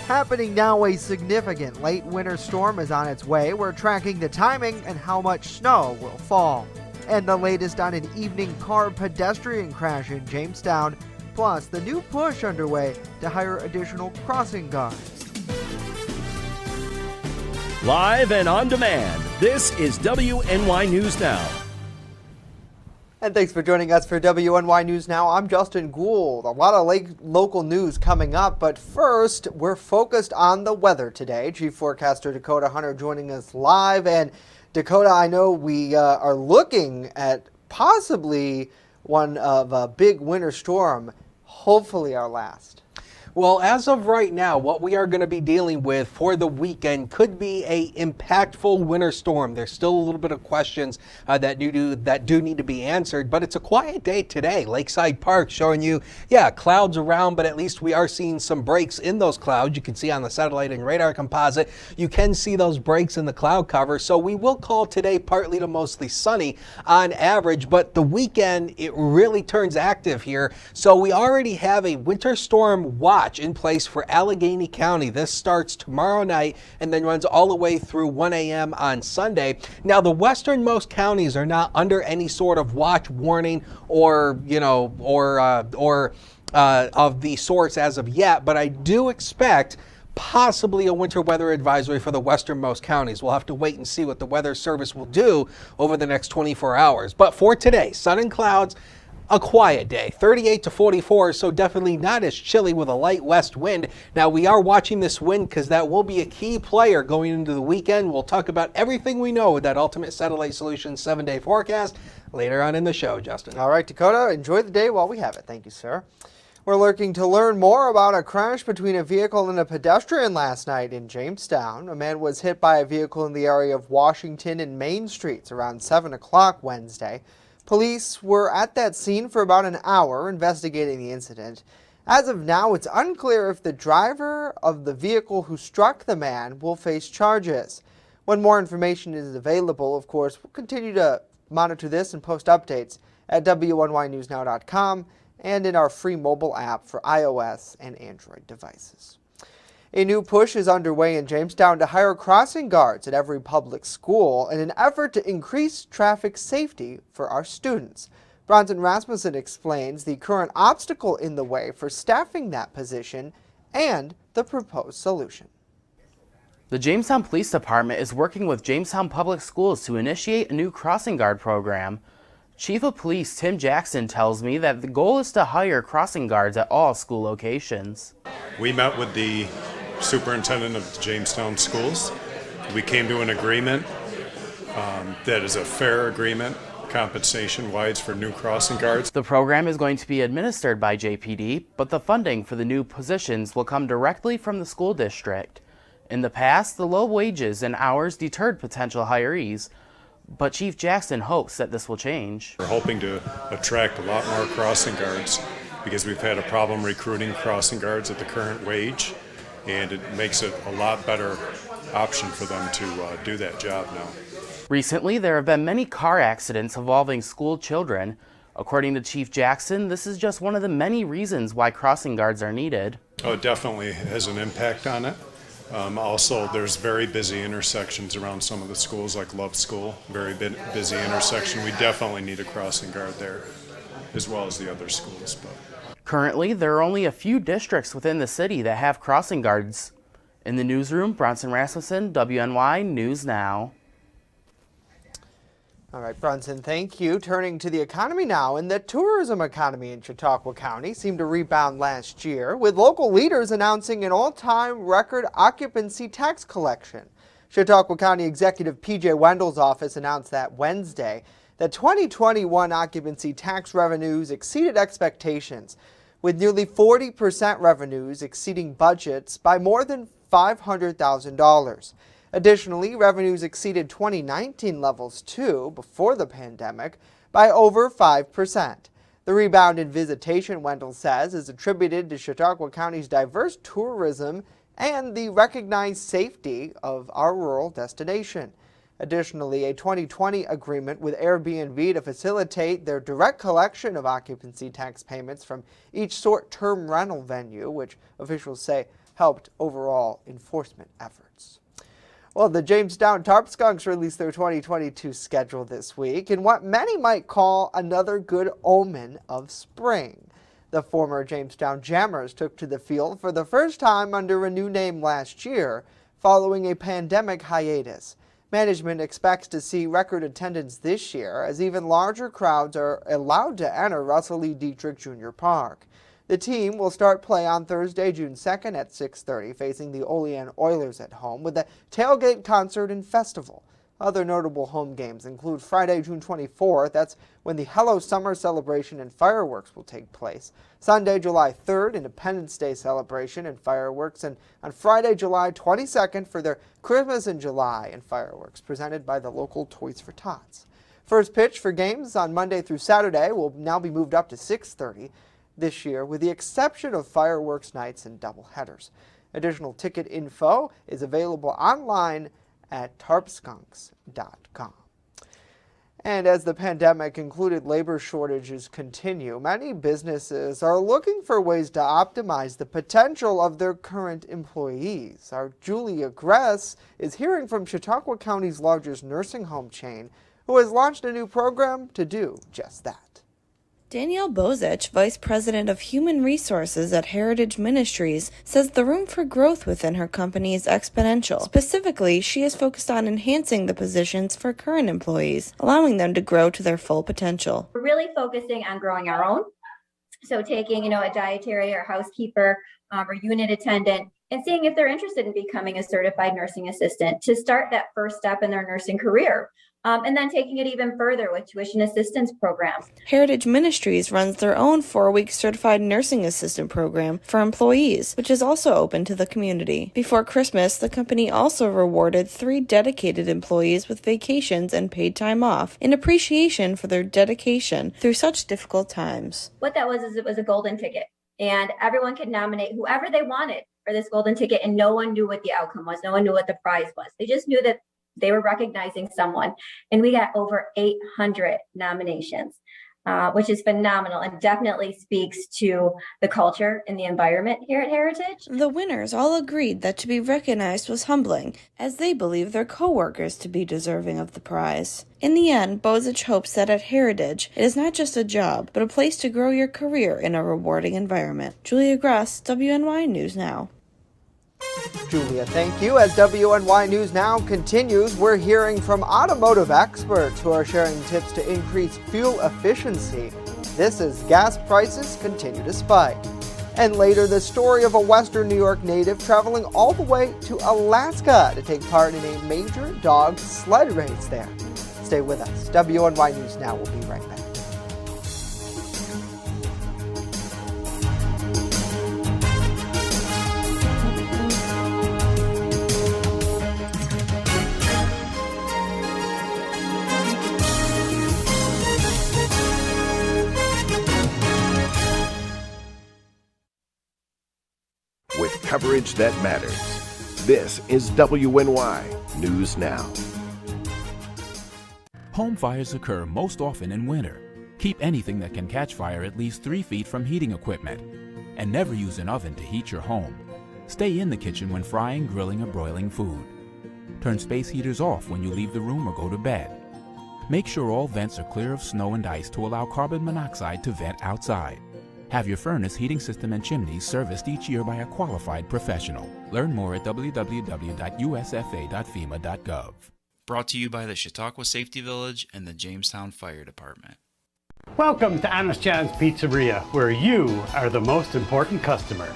Happening now, a significant late winter storm is on its way. We're tracking the timing and how much snow will fall. And the latest on an evening car pedestrian crash in Jamestown, plus the new push underway to hire additional crossing guards. Live and on demand, this is WNY News Now. And thanks for joining us for WNY News Now. I'm Justin Gould. A lot of local news coming up, but first, we're focused on the weather today. Chief Forecaster Dakota Hunter joining us live. And Dakota, I know we are looking at possibly one of a big winter storm, hopefully our last. Well, as of right now, what we are going to be dealing with for the weekend could be a impactful winter storm. There's still a little bit of questions that do need to be answered, but it's a quiet day today. Lakeside Park showing you, clouds around, but at least we are seeing some breaks in those clouds. You can see on the satellite and radar composite, you can see those breaks in the cloud cover. So we will call today partly to mostly sunny on average, but the weekend, it really turns active here. So we already have a winter storm watch in place for Allegheny County. This starts tomorrow night and then runs all the way through 1 a.m. on Sunday. Now, the westernmost counties are not under any sort of watch, warning, or of the sorts as of yet, but I do expect possibly a winter weather advisory for the westernmost counties. We'll have to wait and see what the Weather Service will do over the next 24 hours. But for today, sun and clouds, a quiet day, 38 to 44, so definitely not as chilly with a light west wind. Now, we are watching this wind because that will be a key player going into the weekend. We'll talk about everything we know with that Ultimate Satellite Solutions 7-day forecast later on in the show, Justin. All right, Dakota, enjoy the day while we have it. Thank you, sir. We're looking to learn more about a crash between a vehicle and a pedestrian last night in Jamestown. A man was hit by a vehicle in the area of Washington and Main Streets around 7 o'clock Wednesday. Police were at that scene for about an hour investigating the incident. As of now, it's unclear if the driver of the vehicle who struck the man will face charges. When more information is available, of course, we'll continue to monitor this and post updates at WNYNewsNow.com and in our free mobile app for iOS and Android devices. A new push is underway in Jamestown to hire crossing guards at every public school in an effort to increase traffic safety for our students. Bronson Rasmussen explains the current obstacle in the way for staffing that position and the proposed solution. The Jamestown Police Department is working with Jamestown Public Schools to initiate a new crossing guard program. Chief of Police Tim Jackson tells me that the goal is to hire crossing guards at all school locations. We met with the superintendent of the Jamestown schools. We came to an agreement that is a fair agreement, compensation-wise, for new crossing guards. The program is going to be administered by JPD, but the funding for the new positions will come directly from the school district. In the past, the low wages and hours deterred potential hirees, but Chief Jackson hopes that this will change. We're hoping to attract a lot more crossing guards because we've had a problem recruiting crossing guards at the current wage, and it makes it a lot better option for them to do that job now. Recently, there have been many car accidents involving school children. According to Chief Jackson, this is just one of the many reasons why crossing guards are needed. Oh, it definitely has an impact on it. Also, there's very busy intersections around some of the schools, like Love School, very busy intersection. We definitely need a crossing guard there, as well as the other schools. Currently, there are only a few districts within the city that have crossing guards. In the newsroom, Bronson Rasmussen, WNY News Now. All right, Bronson, thank you. Turning to the economy now, and the tourism economy in Chautauqua County seemed to rebound last year, with local leaders announcing an all-time record occupancy tax collection. Chautauqua County Executive P.J. Wendell's office announced that Wednesday that 2021 occupancy tax revenues exceeded expectations, with nearly 40% revenues exceeding budgets by more than $500,000. Additionally, revenues exceeded 2019 levels too, before the pandemic, by over 5%. The rebound in visitation, Wendell says, is attributed to Chautauqua County's diverse tourism and the recognized safety of our rural destination. Additionally, a 2020 agreement with Airbnb to facilitate their direct collection of occupancy tax payments from each short-term rental venue, which officials say helped overall enforcement efforts. Well, the Jamestown Tarp Skunks released their 2022 schedule this week in what many might call another good omen of spring. The former Jamestown Jammers took to the field for the first time under a new name last year, following a pandemic hiatus. Management expects to see record attendance this year as even larger crowds are allowed to enter Russell E. Dietrich Jr. Park. The team will start play on Thursday, June 2nd at 6:30, facing the Olean Oilers at home with a tailgate concert and festival. Other notable home games include Friday, June 24th. That's when the Hello Summer celebration and fireworks will take place. Sunday, July 3rd, Independence Day celebration and fireworks. And on Friday, July 22nd for their Christmas in July and fireworks presented by the local Toys for Tots. First pitch for games on Monday through Saturday will now be moved up to 6:30 this year, with the exception of fireworks nights and doubleheaders. Additional ticket info is available online at tarpskunks.com. And as the pandemic-included labor shortages continue, many businesses are looking for ways to optimize the potential of their current employees. Our Julia Gress is hearing from Chautauqua County's largest nursing home chain, who has launched a new program to do just that. Danielle Bozich, Vice President of Human Resources at Heritage Ministries, says the room for growth within her company is exponential. Specifically, she is focused on enhancing the positions for current employees, allowing them to grow to their full potential. We're really focusing on growing our own. So taking, a dietary or housekeeper or unit attendant and seeing if they're interested in becoming a certified nursing assistant to start that first step in their nursing career. And then taking it even further with tuition assistance programs. Heritage Ministries runs their own 4-week certified nursing assistant program for employees, which is also open to the community. Before Christmas, the company also rewarded 3 dedicated employees with vacations and paid time off in appreciation for their dedication through such difficult times. What that was is it was a golden ticket, and everyone could nominate whoever they wanted for this golden ticket, and no one knew what the outcome was. No one knew what the prize was. They just knew that they were recognizing someone, and we got over 800 nominations, which is phenomenal and definitely speaks to the culture and the environment here at Heritage. The winners all agreed that to be recognized was humbling, as they believe their co-workers to be deserving of the prize. In the end, Bozich hopes that at Heritage, it is not just a job, but a place to grow your career in a rewarding environment. Julia Gress, WNY News Now. Julia, thank you. As WNY News Now continues, we're hearing from automotive experts who are sharing tips to increase fuel efficiency. This as gas prices continue to spike. And later, the story of a Western New York native traveling all the way to Alaska to take part in a major dog sled race there. Stay with us. WNY News Now will be right back. With coverage that matters. This is WNY News Now. Home fires occur most often in winter. Keep anything that can catch fire at least 3 feet from heating equipment. And never use an oven to heat your home. Stay in the kitchen when frying, grilling, or broiling food. Turn space heaters off when you leave the room or go to bed. Make sure all vents are clear of snow and ice to allow carbon monoxide to vent outside. Have your furnace, heating system, and chimneys serviced each year by a qualified professional. Learn more at www.usfa.fema.gov. Brought to you by the Chautauqua Safety Village and the Jamestown Fire Department. Welcome to Honest John's Pizzeria, where you are the most important customer.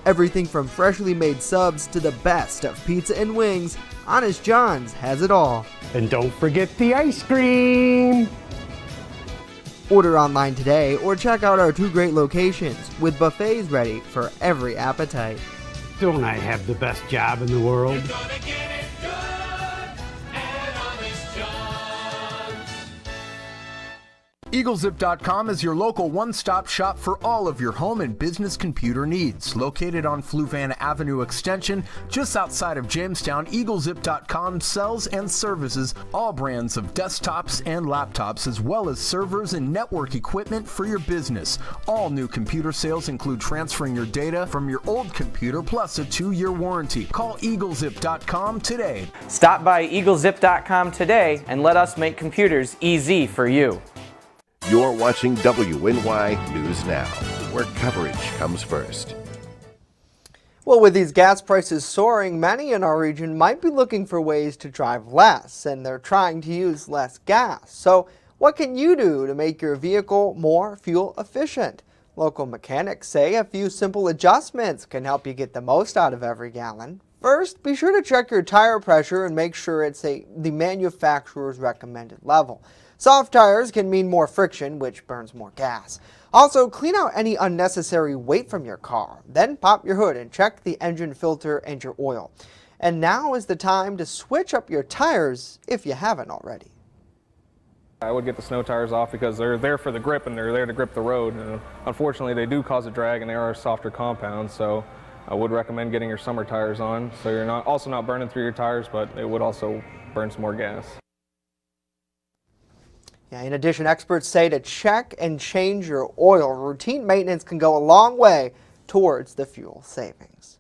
Everything from freshly made subs to the best of pizza and wings, Honest John's has it all. And don't forget the ice cream! Order online today or check out our 2 great locations with buffets ready for every appetite. Don't I have the best job in the world? You're gonna get it good at Honest John's. EagleZip.com is your local one-stop shop for all of your home and business computer needs. Located on Fluvan Avenue Extension, just outside of Jamestown, EagleZip.com sells and services all brands of desktops and laptops, as well as servers and network equipment for your business. All new computer sales include transferring your data from your old computer plus a 2-year warranty. Call EagleZip.com today. Stop by EagleZip.com today and let us make computers easy for you. You're watching WNY News Now, where coverage comes first. Well, with these gas prices soaring, many in our region might be looking for ways to drive less, and they're trying to use less gas. So what can you do to make your vehicle more fuel efficient? Local mechanics say a few simple adjustments can help you get the most out of every gallon. First, be sure to check your tire pressure and make sure it's the manufacturer's recommended level. Soft tires can mean more friction, which burns more gas. Also, clean out any unnecessary weight from your car. Then pop your hood and check the engine filter and your oil. And now is the time to switch up your tires if you haven't already. I would get the snow tires off because they're there for the grip and they're there to grip the road. And unfortunately, they do cause a drag and they are a softer compound, so I would recommend getting your summer tires on so you're not burning through your tires, but it would also burn some more gas. Yeah, in addition, experts say to check and change your oil. Routine maintenance can go a long way towards the fuel savings.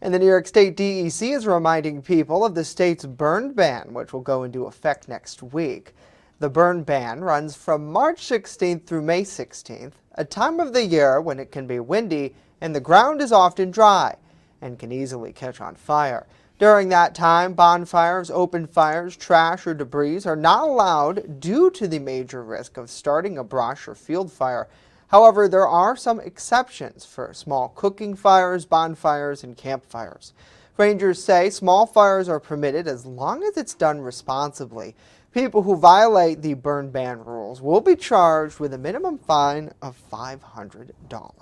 And the New York State DEC is reminding people of the state's burn ban, which will go into effect next week. The burn ban runs from March 16th through May 16th, a time of the year when it can be windy and the ground is often dry and can easily catch on fire. During that time, bonfires, open fires, trash, or debris are not allowed due to the major risk of starting a brush or field fire. However, there are some exceptions for small cooking fires, bonfires, and campfires. Rangers say small fires are permitted as long as it's done responsibly. People who violate the burn ban rules will be charged with a minimum fine of $500.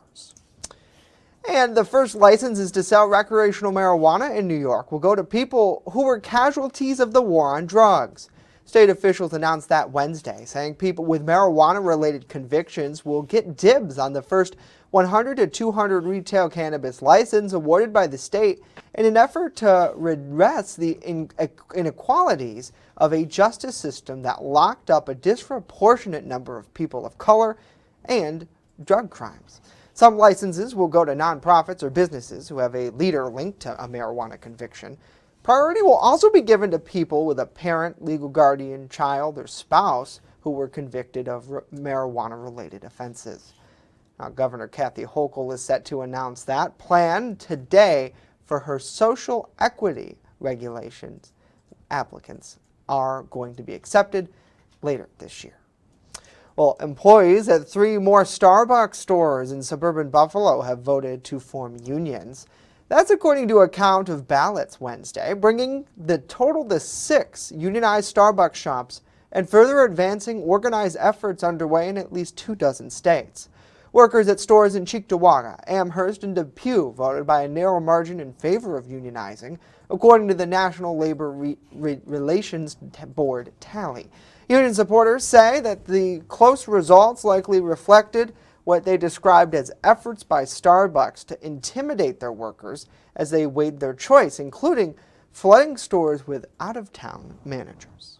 And the first licenses to sell recreational marijuana in New York will go to people who were casualties of the war on drugs. State officials announced that Wednesday, saying people with marijuana-related convictions will get dibs on the first 100 to 200 retail cannabis license awarded by the state in an effort to redress the inequalities of a justice system that locked up a disproportionate number of people of color and drug crimes. Some licenses will go to nonprofits or businesses who have a leader linked to a marijuana conviction. Priority will also be given to people with a parent, legal guardian, child, or spouse who were convicted of marijuana-related offenses. Now, Governor Kathy Hochul is set to announce that plan today for her social equity regulations. Applicants are going to be accepted later this year. Well, employees at 3 more Starbucks stores in suburban Buffalo have voted to form unions. That's according to a count of ballots Wednesday, bringing the total to 6 unionized Starbucks shops and further advancing organized efforts underway in at least 24 states. Workers at stores in Cheektowaga, Amherst, and Depew voted by a narrow margin in favor of unionizing, according to the National Labor Relations Board tally. Union supporters say that the close results likely reflected what they described as efforts by Starbucks to intimidate their workers as they weighed their choice, including flooding stores with out-of-town managers.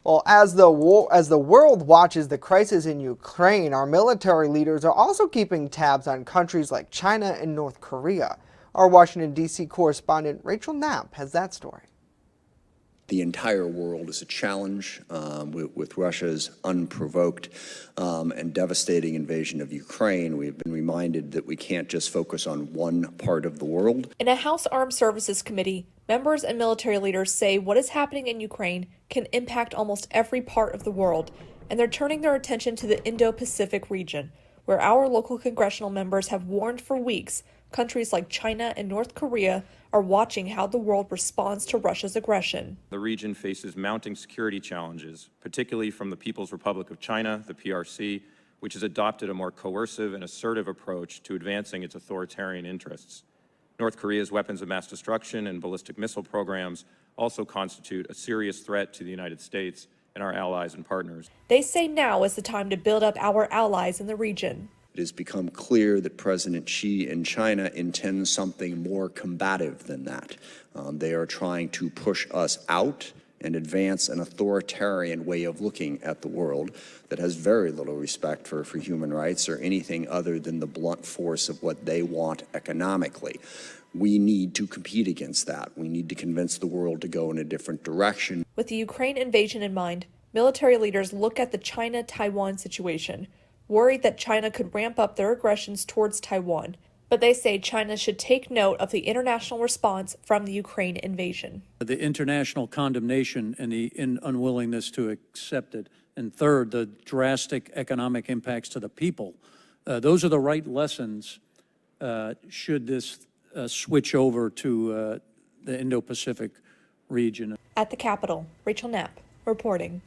Well, as the world watches the crisis in Ukraine, our military leaders are also keeping tabs on countries like China and North Korea. Our Washington, D.C. correspondent Rachel Knapp has that story. The entire world is a challenge with Russia's unprovoked and devastating invasion of Ukraine. We've been reminded that we can't just focus on one part of the world. In a House Armed Services Committee, members and military leaders say what is happening in Ukraine can impact almost every part of the world, and they're turning their attention to the Indo-Pacific region, where our local congressional members have warned for weeks countries like China and North Korea are watching how the world responds to Russia's aggression. The region faces mounting security challenges, particularly from the People's Republic of China, the PRC, which has adopted a more coercive and assertive approach to advancing its authoritarian interests. North Korea's weapons of mass destruction and ballistic missile programs also constitute a serious threat to the United States and our allies and partners. They say now is the time to build up our allies in the region. It has become clear that President Xi in China intends something more combative than that. They are trying to push us out and advance an authoritarian way of looking at the world that has very little respect for human rights or anything other than the blunt force of what they want economically. We need to compete against that. We need to convince the world to go in a different direction. With the Ukraine invasion in mind, military leaders look at the China-Taiwan situation, worried that China could ramp up their aggressions towards Taiwan. But they say China should take note of the international response from the Ukraine invasion. The international condemnation and the unwillingness to accept it. And third, the drastic economic impacts to the people. Those are the right lessons should this switch over to the Indo-Pacific region. At the Capitol, Rachel Knapp reporting.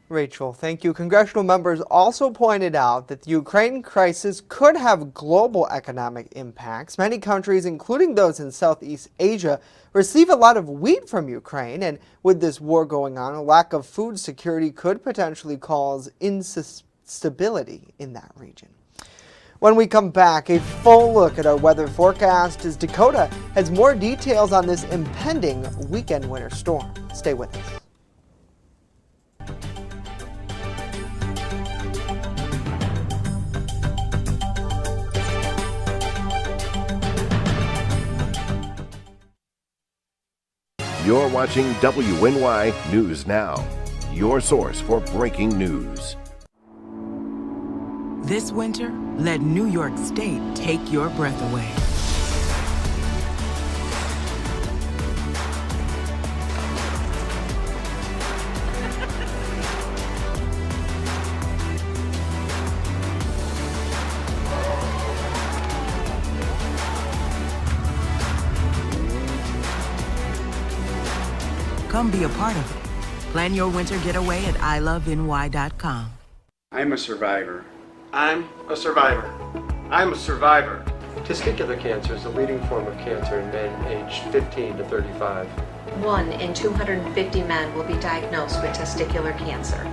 Rachel, thank you. Congressional members also pointed out that the Ukraine crisis could have global economic impacts. Many countries, including those in Southeast Asia, receive a lot of wheat from Ukraine, and with this war going on, a lack of food security could potentially cause instability in that region. When we come back, a full look at our weather forecast as Dakota has more details on this impending weekend winter storm. Stay with us. You're watching WNY News Now, your source for breaking news. This winter, let New York State take your breath away. Come be a part of it. Plan your winter getaway at iloveny.com. I'm a survivor. I'm a survivor. I'm a survivor. Testicular cancer is the leading form of cancer in men aged 15 to 35. 1 in 250 men will be diagnosed with testicular cancer.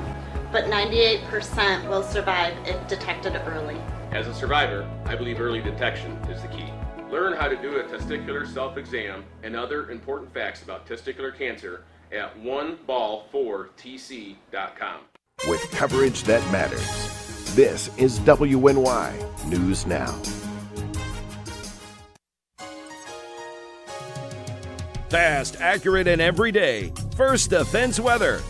But 98% will survive if detected early. As a survivor, I believe early detection is the key. Learn how to do a testicular self-exam and other important facts about testicular cancer at oneball4tc.com. With coverage that matters, this is WNY News Now. Fast, accurate, and everyday. First Defense Weather.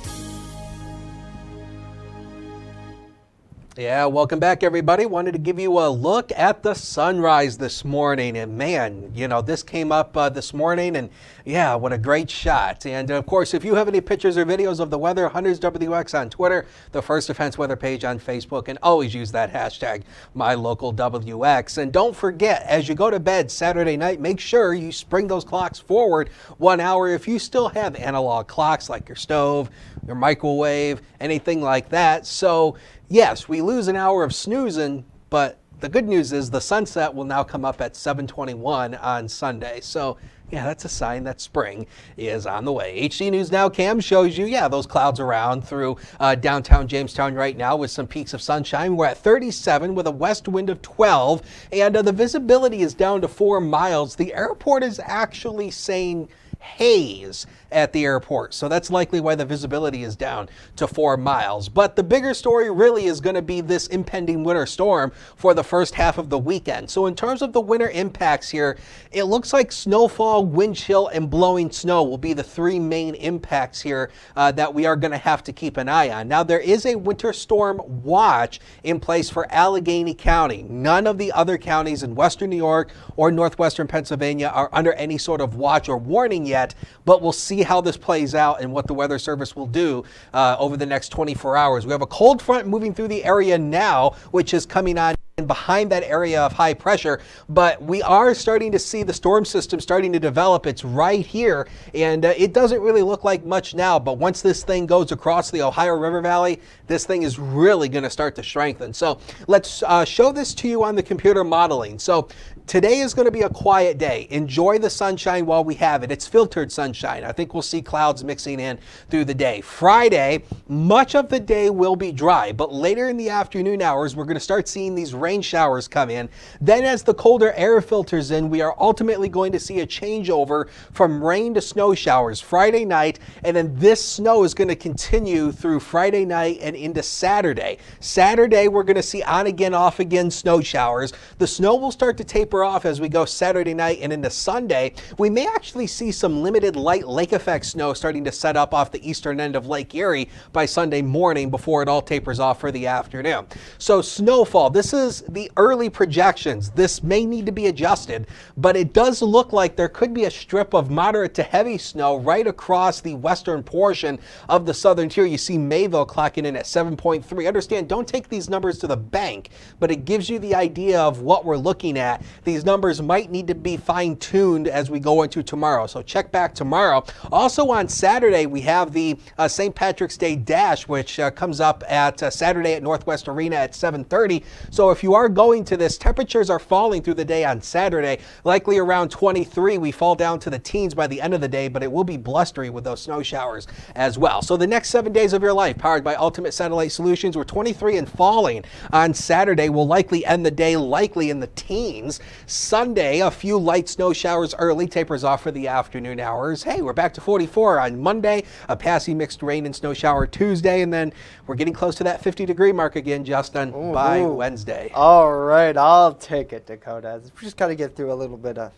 Yeah, welcome back, everybody. Wanted to give you a look at the sunrise this morning. And man, you know, this came up this morning, and yeah, what a great shot. And of course, if you have any pictures or videos of the weather, Hunters WX on Twitter, the First Defense Weather page on Facebook, and always use that hashtag MyLocalWX. And don't forget, as you go to bed Saturday night, make sure you spring those clocks forward 1 hour if you still have analog clocks like your stove, your microwave, anything like that. So yes, we lose an hour of snoozing, but the good news is the sunset will now come up at 7:21 on Sunday. So yeah, that's a sign that spring is on the way. HD News Now cam shows you, yeah, those clouds around through downtown Jamestown right now with some peaks of sunshine. We're at 37 with a west wind of 12, and the visibility is down to 4 miles. The airport is actually saying haze at the airport, so that's likely why the visibility is down to 4 miles. But the bigger story really is going to be this impending winter storm for the first half of the weekend. So in terms of the winter impacts here, it looks like snowfall, wind chill, and blowing snow will be the 3 main impacts here that we are going to have to keep an eye on. Now, there is a winter storm watch in place for Allegheny County. None of the other counties in western New York or northwestern Pennsylvania are under any sort of watch or warning yet, but we'll see how this plays out and what the Weather Service will do over the next 24 hours. We have a cold front moving through the area now, which is coming on behind that area of high pressure, but we are starting to see the storm system starting to develop. It's right here, and it doesn't really look like much now, but once this thing goes across the Ohio River Valley, this thing is really going to start to strengthen. So let's show this to you on the computer modeling. So Today is going to be a quiet day. Enjoy the sunshine while we have it. It's filtered sunshine. I think we'll see clouds mixing in through the day. Friday, much of the day will be dry, but later in the afternoon hours, we're going to start seeing these rain showers come in. Then as the colder air filters in, we are ultimately going to see a changeover from rain to snow showers Friday night, and then this snow is going to continue through Friday night and into Saturday. Saturday, we're going to see on again, off again snow showers. The snow will start to taper off as we go Saturday night and into Sunday. We may actually see some limited light lake effect snow starting to set up off the eastern end of Lake Erie by Sunday morning before it all tapers off for the afternoon. So snowfall, this is the early projections. This may need to be adjusted, but it does look like there could be a strip of moderate to heavy snow right across the western portion of the southern tier. You see Mayville clocking in at 7.3. Understand, don't take these numbers to the bank, but it gives you the idea of what we're looking at. These numbers might need to be fine-tuned as we go into tomorrow, so check back tomorrow. Also on Saturday, we have the St. Patrick's Day Dash, which comes up at Saturday at Northwest Arena at 7:30. So if you are going to this, temperatures are falling through the day on Saturday, likely around 23. We fall down to the teens by the end of the day, but it will be blustery with those snow showers as well. So the next 7 days of your life, powered by Ultimate Satellite Solutions, we're 23 and falling on Saturday. We'll likely end the day likely in the teens. Sunday, a few light snow showers early, tapers off for the afternoon hours. Hey, we're back to 44 on Monday, a passing mixed rain and snow shower Tuesday, and then we're getting close to that 50-degree mark again, Justin, by Wednesday. All right, I'll take it, Dakota. We just got to get through a little bit of,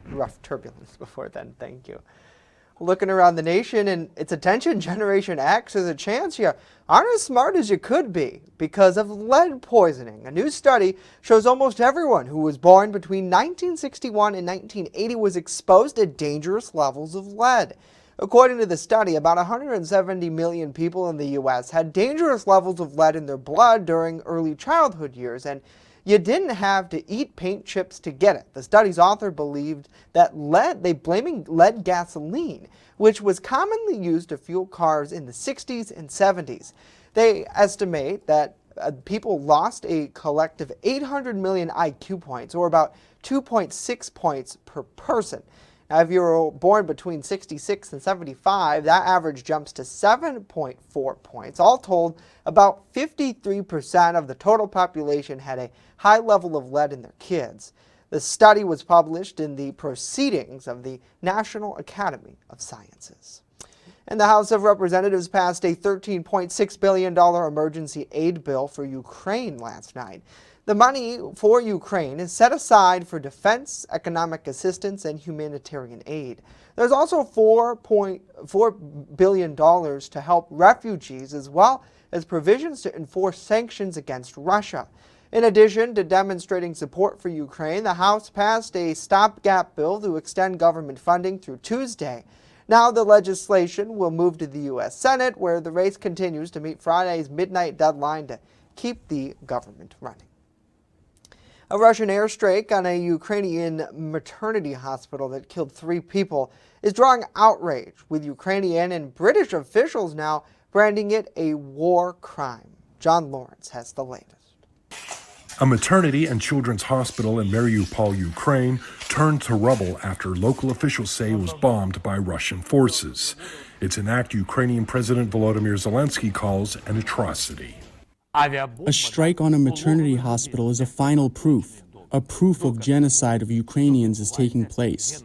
rough turbulence before then. Thank you. Looking around the nation and its attention, Generation X, there's a chance you aren't as smart as you could be because of lead poisoning. A new study shows almost everyone who was born between 1961 and 1980 was exposed to dangerous levels of lead. According to the study, about 170 million people in the U.S. had dangerous levels of lead in their blood during early childhood years, and you didn't have to eat paint chips to get it. The study's author believed that blaming lead gasoline, which was commonly used to fuel cars in the 60s and 70s. They estimate that people lost a collective 800 million IQ points, or about 2.6 points per person. Now, if you were born between 66 and 75, that average jumps to 7.4 points. All told, about 53% of the total population had a high level of lead in their kids. The study was published in the Proceedings of the National Academy of Sciences. And the House of Representatives passed a $13.6 billion emergency aid bill for Ukraine last night. The money for Ukraine is set aside for defense, economic assistance, and humanitarian aid. There's also $4.4 billion to help refugees, as well as provisions to enforce sanctions against Russia. In addition to demonstrating support for Ukraine, the House passed a stopgap bill to extend government funding through Tuesday. Now the legislation will move to the U.S. Senate, where the race continues to meet Friday's midnight deadline to keep the government running. A Russian airstrike on a Ukrainian maternity hospital that killed 3 people is drawing outrage, with Ukrainian and British officials now branding it a war crime. John Lawrence has the latest. A maternity and children's hospital in Mariupol, Ukraine, turned to rubble after local officials say it was bombed by Russian forces. It's an act Ukrainian President Volodymyr Zelensky calls an atrocity. A strike on a maternity hospital is a final proof. A proof of genocide of Ukrainians is taking place.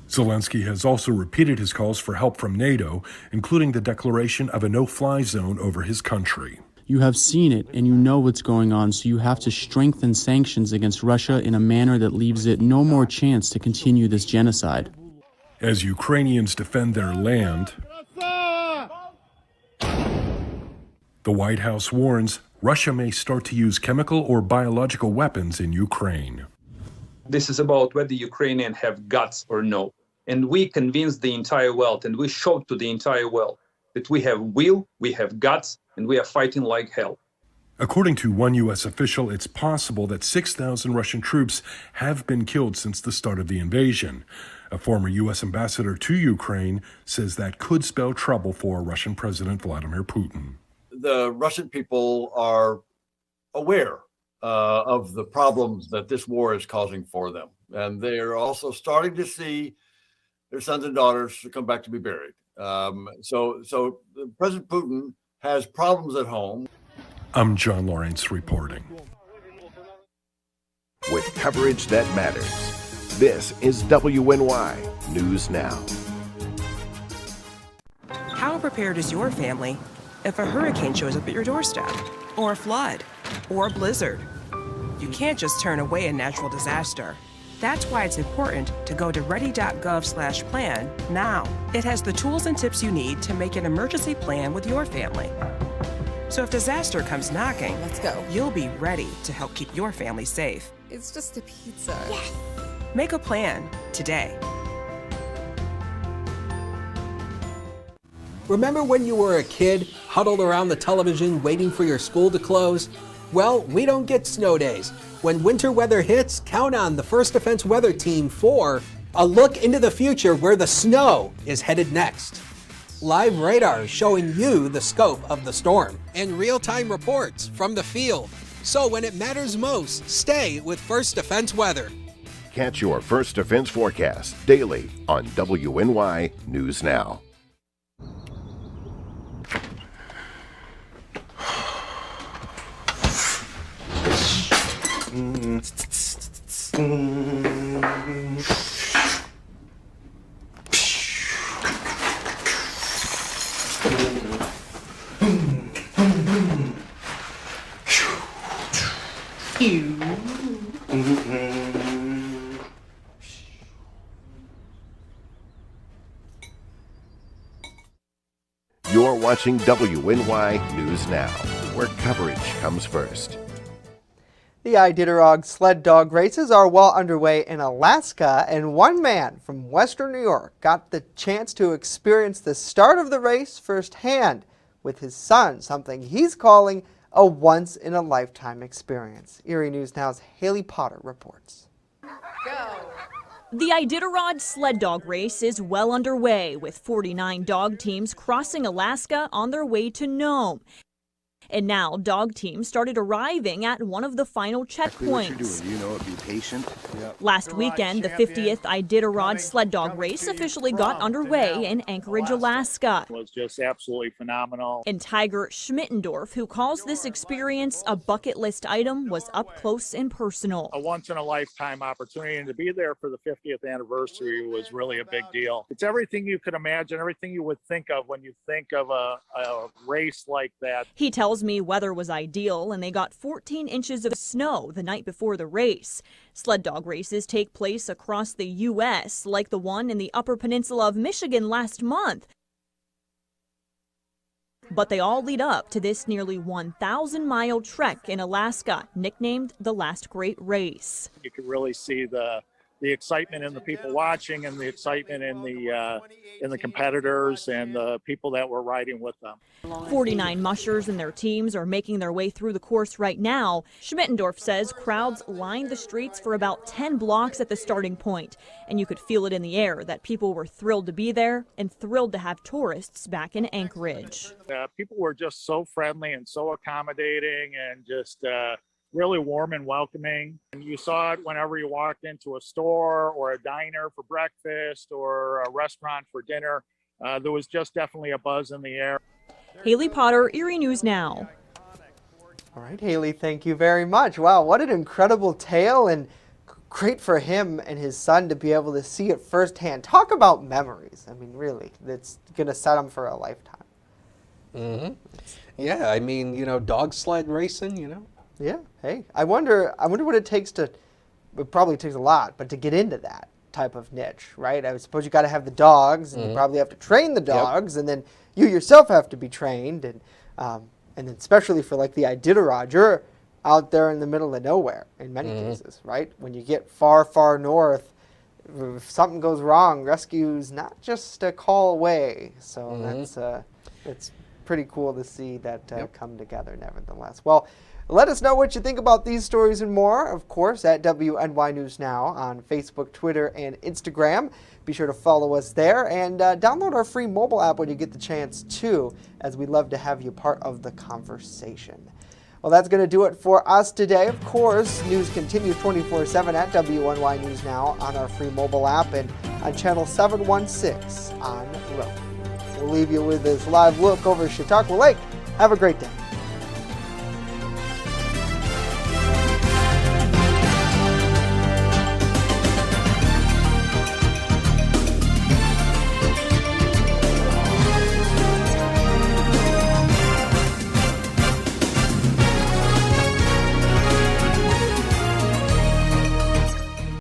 Zelensky has also repeated his calls for help from NATO, including the declaration of a no-fly zone over his country. You have seen it and you know what's going on, so you have to strengthen sanctions against Russia in a manner that leaves it no more chance to continue this genocide. As Ukrainians defend their land, the White House warns Russia may start to use chemical or biological weapons in Ukraine. This is about whether Ukrainians have guts or no. And we convinced the entire world, and we showed to the entire world that we have will, we have guts, and we are fighting like hell. According to one U.S. official, it's possible that 6,000 Russian troops have been killed since the start of the invasion. A former U.S. ambassador to Ukraine says that could spell trouble for Russian President Vladimir Putin. The Russian people are aware of the problems that this war is causing for them. And they are also starting to see their sons and daughters to come back to be buried. So President Putin has problems at home. I'm John Lawrence reporting. With coverage that matters, this is WNY News Now. How prepared is your family if a hurricane shows up at your doorstep, or a flood, or a blizzard? You can't just turn away a natural disaster. That's why it's important to go to ready.gov/plan now. It has the tools and tips you need to make an emergency plan with your family. So if disaster comes knocking, let's go. You'll be ready to help keep your family safe. It's just a pizza. Yes. Make a plan today. Remember when you were a kid, huddled around the television waiting for your school to close? Well, we don't get snow days. When winter weather hits, count on the First Defense Weather Team for a look into the future where the snow is headed next. Live radar showing you the scope of the storm. And real-time reports from the field. So when it matters most, stay with First Defense Weather. Catch your First Defense forecast daily on WNY News Now. You're watching WNY News Now, where coverage comes first. The Iditarod sled dog races are well underway in Alaska, and one man from Western New York got the chance to experience the start of the race firsthand with his son, something he's calling a once-in-a-lifetime experience. Erie News Now's Haley Potter reports. The Iditarod sled dog race is well underway, with 49 dog teams crossing Alaska on their way to Nome. And now dog teams started arriving at one of the final checkpoints. Be patient. Last weekend, the 50th Iditarod sled dog race officially got underway in Anchorage, Alaska. It was just absolutely phenomenal. And Tiger Schmittendorf, who calls this experience a bucket list item, was up close and personal. A once-in-a-lifetime opportunity, and to be there for the 50th anniversary was really a big deal. It's everything you could imagine, everything you would think of when you think of a race like that. He tells me weather was ideal, and they got 14 inches of snow the night before the race. Sled dog races take place across the U.S., like the one in the Upper Peninsula of Michigan last month. But they all lead up to this nearly 1,000-mile trek in Alaska, nicknamed the Last Great Race. You could really see the excitement in the people watching, and the excitement in the competitors and the people that were riding with them. 49 mushers and their teams are making their way through the course right now. Schmittendorf says crowds lined the streets for about 10 blocks at the starting point, and you could feel it in the air that people were thrilled to be there and thrilled to have tourists back in Anchorage. People were just so friendly and so accommodating, and just really warm and welcoming. And you saw it whenever you walked into a store or a diner for breakfast or a restaurant for dinner. There was just definitely a buzz in the air. Haley Potter, Erie News Now. All right, Haley, thank you very much. Wow, what an incredible tale, and great for him and his son to be able to see it firsthand. Talk about memories. I mean, really, it's going to set him for a lifetime. Mm-hmm. Yeah, I mean, dog sled racing, Yeah. Hey, I wonder what it takes to. It probably takes a lot, but to get into that type of niche, right? I suppose you got to have the dogs, and you probably have to train the dogs, and then you yourself have to be trained, and then especially for like the Iditarod, you're out there in the middle of nowhere in many cases, right? When you get far, far north, if something goes wrong, rescue's not just a call away. So it's pretty cool to see that come together, nevertheless. Well. Let us know what you think about these stories and more, of course, at WNY News Now on Facebook, Twitter, and Instagram. Be sure to follow us there, and download our free mobile app when you get the chance, too, as we love to have you part of the conversation. Well, that's going to do it for us today. Of course, news continues 24/7 at WNY News Now on our free mobile app and on channel 716 on Roku. We'll leave you with this live look over Chautauqua Lake. Have a great day.